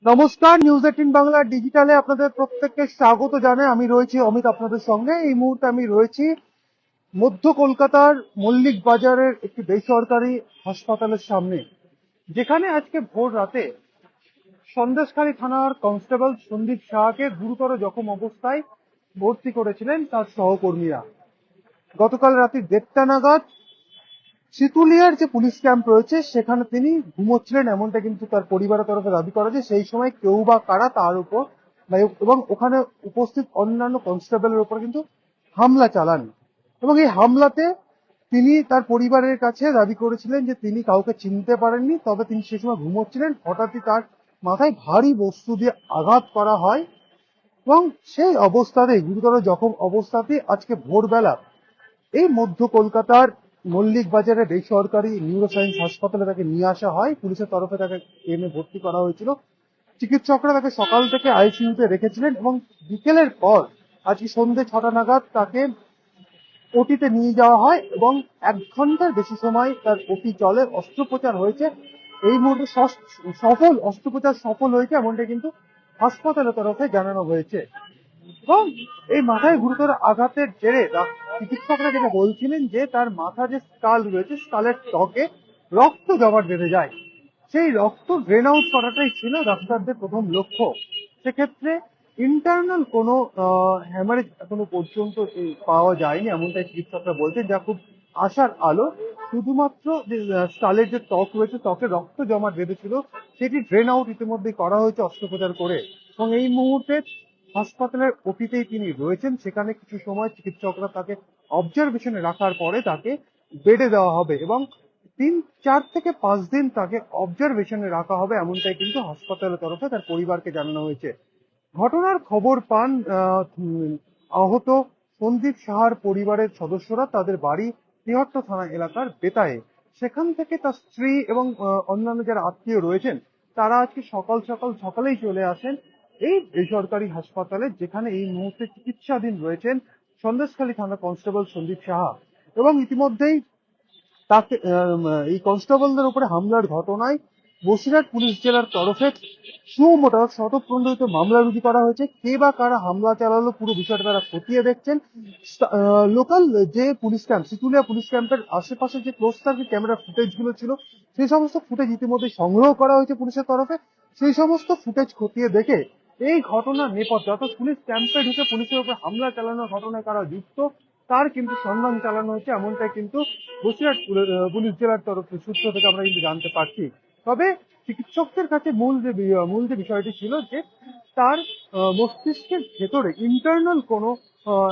নমস্কার, নিউজ 18 বাংলা ডিজিটালে আপনাদের প্রত্যেককে স্বাগত জানাই। আমি রয়েছি অমিত আপনাদের সঙ্গে। এই মুহূর্তে আমি রয়েছি মধ্য কলকাতার মল্লিক বাজারের একটি বেসরকারি হাসপাতালের সামনে, যেখানে আজকে ভোর রাতে সন্দেশখালী থানার কনস্টেবল সন্দীপ সাহাকে গুরুতর জখম অবস্থায় ভর্তি করেছিলেন তার সহকর্মীরা। গতকাল রাতে 1:30 নাগাদ শিতুলিয়ার যে পুলিশ ক্যাম্প রয়েছে সেখানে তিনি ঘুমোচ্ছিলেন, এমনটা কিন্তু তার পরিবারের তরফে দাবি করা যায়। সেই সময় কেউ বা কারা তার উপর এবং ওখানে উপস্থিত অন্যান্য কনস্টেবলের উপর কিন্তু হামলা চালান, এবং এই হামলাতে তিনি তার পরিবারের কাছে দাবি করেছিলেন যে তিনি কাউকে চিনতে পারেননি, তবে তিনি সে সময় ঘুমোচ্ছিলেন। হঠাৎই তার মাথায় ভারী বস্তু দিয়ে আঘাত করা হয় এবং সেই অবস্থাতেই গুরুতর জখম অবস্থাতেই আজকে ভোরবেলা এই মধ্য কলকাতার মল্লিক বাজারে বেসরকারি নিউরোসায়েন্স হাসপাতালে তাকে নিয়ে আসা হয়। পুলিশের তরফে তাকে এনে ভর্তি করা হয়েছিল। চিকিৎসকরা তাকে সকাল থেকে আইসিইউতে রেখেছিলেন এবং বিকেলের পর আজকে সন্ধ্যে 6টা নাগাদ তাকে ওটিতে নিয়ে যাওয়া হয় এবং 1 ঘন্টার বেশি সময় তার ওটি চলে। অস্ত্রোপচার হয়েছে। এই মুহূর্তে সফল অস্ত্রোপচার সফল হয়েছে, এমনটা কিন্তু হাসপাতালের তরফে জানানো হয়েছে। এবং এই মাথায় গুরুতর আঘাতের জেরে চিকিৎসকরা যেটা বলছিলেন যে তার মাথা যে স্কাল রয়েছে, স্কালের ত্বকে রক্ত জমাট বেঁধে যায়। সেই রক্ত ড্রেন আউট করাটাই ছিল ডাক্তারদের প্রথম লক্ষ্য। সেক্ষেত্রে ইন্টারনাল কোনো হ্যামারেজ এখনো পর্যন্ত পাওয়া যায়নি, এমনটাই চিকিৎসকরা বলছেন, যা খুব আশার আলো। শুধুমাত্র যে স্কালের যে ত্বক রয়েছে, ত্বকে রক্ত জমাট বেঁধেছিল, সেটি ড্রেন আউট ইতিমধ্যে করা হয়েছে অস্ত্রোপচার করে। এবং এই মুহূর্তে হাসপাতালের ওটিতেই তিনি রয়েছেন। সেখানে কিছু সময় চিকিৎসকরা তাকে অবজারভেশনে রাখার পরে তাকে বেডে দেওয়া হবে এবং 4 থেকে 5 দিন তাকে অবজারভেশনে রাখা হবে, এমনটাই কিন্তু হাসপাতালের তরফে তার পরিবারকে জানানো হয়েছে। ঘটনার খবর পান আহত সন্দীপ সাহার পরিবারের সদস্যরা তাদের বাড়ি তিহট্ট থানা এলাকার বেতায়ে। সেখান থেকে তার স্ত্রী এবং অন্যান্য যারা আত্মীয় রয়েছেন তারা আজকে সকালেই চলে আসেন এই বেসরকারি হাসপাতালে, যেখানে এই মুহূর্তে চিকিৎসাধীন রয়েছেন সন্দেশখালী থানা কনস্টেবল সন্দীপ সাহা। এবং ইতিমধ্যেই তাকে এই কনস্টেবলদের উপরে হামলার ঘটনায় বসিরহাট পুলিশ জেলার তরফে সুমোটা স্বতঃপ্রণোদিত মামলা রুজু করা হয়েছে। কে বা কারা হামলা চালালো পুরো বিষয়টা তারা খতিয়ে দেখছেন। লোকাল যে পুলিশ ক্যাম্প, শিতুলিয়া পুলিশ ক্যাম্পের আশেপাশে যে ক্লোজ সার্কিট ক্যামেরা ফুটেজ গুলো ছিল, সেই সমস্ত ফুটেজ ইতিমধ্যে সংগ্রহ করা হয়েছে পুলিশের তরফে। সেই সমস্ত ফুটেজ খতিয়ে দেখে এই ঘটনার নেপথ্যে, অর্থাৎ পুলিশ ক্যাম্পে ঢুকে পুলিশের উপর হামলা চালানোর ঘটনায় কারা যুক্ত তার কিন্তু সন্ধান চালানো হচ্ছে, এমনটাই কিন্তু বসিরহাট পুলিশ জেলার সূত্র থেকে আমরা কিন্তু জানতে পারছি। তবে চিকিৎসকদের কাছে মূল যে বিষয়টি ছিল যে তার মস্তিষ্কের ভেতরে ইন্টারনাল কোনো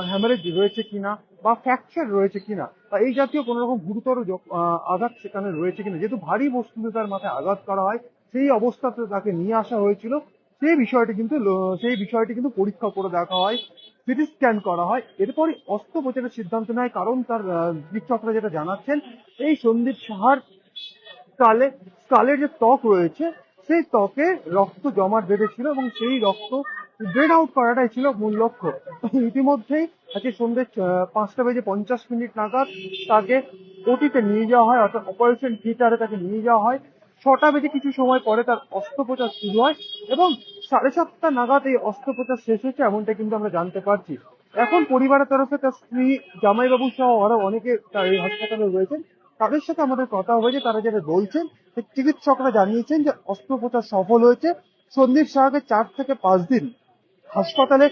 হ্যামারেজ রয়েছে কিনা বা ফ্র্যাকচার রয়েছে কিনা বা এই জাতীয় কোনো রকম গুরুতর আঘাত সেখানে রয়েছে কিনা, যেহেতু ভারী বস্তুতে তার মাথায় আঘাত করা হয়, সেই অবস্থাতে তাকে নিয়ে আসা হয়েছিল। সেই বিষয়টি কিন্তু পরীক্ষা করে দেখা হয়, সিটি স্ক্যান করা হয়, এরপরই অস্ত্রোপচারের সিদ্ধান্ত নেয়। কারণ তার চিকিৎসকরা যেটা জানাচ্ছেন, এই সন্দীপ সাহার স্কালের যে ত্বক রয়েছে সেই ত্বকে রক্ত জমাট বেঁধেছিল এবং সেই রক্ত ড্রেন আউট করাটাই ছিল মূল লক্ষ্য। ইতিমধ্যেই আজকে সন্ধ্যে 5টা বেজে 50 মিনিট নাগাদ তাকে ওটিতে নিয়ে যাওয়া হয়, অর্থাৎ অপারেশন থিয়েটারে তাকে নিয়ে যাওয়া হয়। 6টা বেজে কিছু সময় পরে তার অস্ত্রোপচার শুরু হয় এবং 7:30 নাগাদ এই অস্ত্রোপচার শেষ হয়েছে, এমনটা কিন্তু আমরা জানতে পারছি। এখন পরিবারের তরফে তার স্ত্রী, জামাইবাবু সহ আরো অনেকে এই হাসপাতালে রয়েছেন। তাদের সাথে আমাদের কথা হয়েছে, তারা যেটা বলছেন চিকিৎসকরা জানিয়েছেন যে অস্ত্রোপচার সফল হয়েছে। সন্দীপ সাহাকে 4 থেকে 5 দিন হাসপাতালে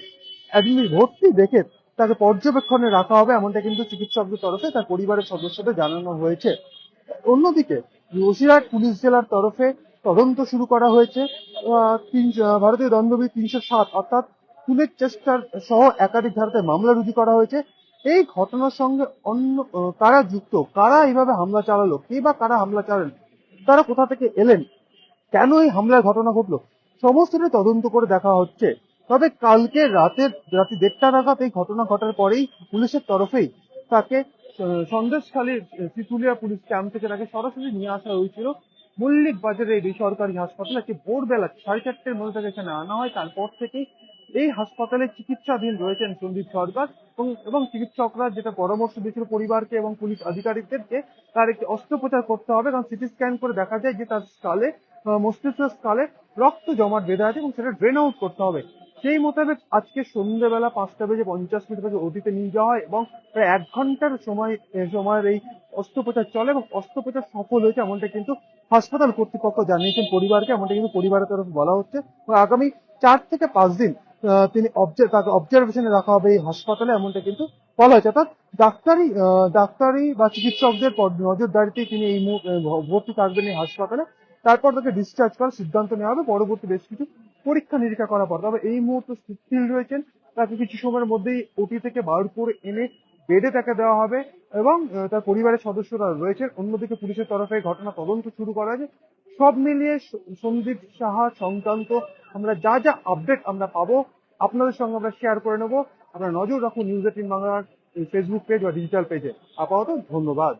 ভর্তি দেখে তাকে পর্যবেক্ষণে রাখা হবে, এমনটা কিন্তু চিকিৎসকদের তরফে তার পরিবারের সদস্যদের জানানো হয়েছে। অন্যদিকে বসিরহাট পুলিশ জেলার তরফে তদন্ত শুরু করা হয়েছে। ভারতীয় দণ্ডবিধি 307 অর্থাৎ খুনের চেষ্টার সহ একাধিক ধারাতে মামলা রুজু করা হয়েছে। এই ঘটনার সঙ্গে অন্য কারা যুক্ত, কারা এইভাবে হামলা চালালো, কে বা কারা হামলা চালালেন, তারা কোথা থেকে এলেন, কেন এই হামলার ঘটনা ঘটলো, সমস্তটা তদন্ত করে দেখা হচ্ছে। তবে কালকে রাতে 1:30 নাগাদ এই ঘটনা ঘটার পরেই পুলিশের তরফেই তাকে সন্দেশখালীর শিতুলিয়া পুলিশ ক্যাম্প থেকে তাকে সরাসরি নিয়ে আসা হয়েছিল মল্লিক বাজারের এই বেসরকারি হাসপাতালে। আজকে ভোরবেলা 4:30টার মধ্যে তাকে এখানে আনা হয়। তারপর থেকেই এই হাসপাতালে চিকিৎসাধীন রয়েছেন সন্দীপ সরকার এবং চিকিৎসকরা যেটা পরামর্শ দিয়েছিল পরিবারকে এবং পুলিশ আধিকারিকদেরকে, তার একটি অস্ত্রোপচার করতে হবে, কারণ সিটি স্ক্যান করে দেখা যায় যে তার মস্তিষ্কের স্কালে রক্ত জমাট বেঁধে আছে এবং সেটা ড্রেন আউট করতে হবে। সেই মোতাবেক আজকে সন্ধ্যেবেলা 5:50 তাকে ওটিতে নিয়ে যাওয়া হয় এবং প্রায় 1 ঘন্টার সময়ের এই অস্ত্রোপচার চলে এবং অস্ত্রোপচার সফল হয়েছে এমনটা কিন্তু হাসপাতাল কর্তৃপক্ষ জানিয়েছেন পরিবারকে, এমনটা কিন্তু পরিবারের তরফে বলা হচ্ছে। এবং আগামী 4 থেকে 5 দিন তাকে অবজারভেশনে রাখা হবে এই হাসপাতালে, এমনটা কিন্তু বলা হয়েছে। অর্থাৎ ডাক্তারি বা চিকিৎসকদের নজরদারিতেই তিনি এই ভর্তি থাকবেন এই হাসপাতালে। তারপর তাকে ডিসচার্জ করার সিদ্ধান্ত নেওয়া হবে পরবর্তী বেশ কিছু পরীক্ষা নিরীক্ষা করার পর। তবে এই মুহূর্তে স্থিতিশীল রয়েছেন, তাকে কিছু সময়ের মধ্যেই ওটি থেকে বার করে এনে বেডে তাকে দেওয়া হবে এবং তার পরিবারের সদস্যরা রয়েছেন। অন্যদিকে পুলিশের তরফে ঘটনা তদন্ত শুরু করা হয়েছে। সব মিলিয়ে সন্দীপ সাহা সংক্রান্ত আমরা যা যা আপডেট আমরা পাবো আপনাদের সঙ্গে আমরা শেয়ার করে নেবো। আপনারা নজর রাখুন নিউজ 18 বাংলার ফেসবুক পেজ বা ডিজিটাল পেজে। আপাতত ধন্যবাদ।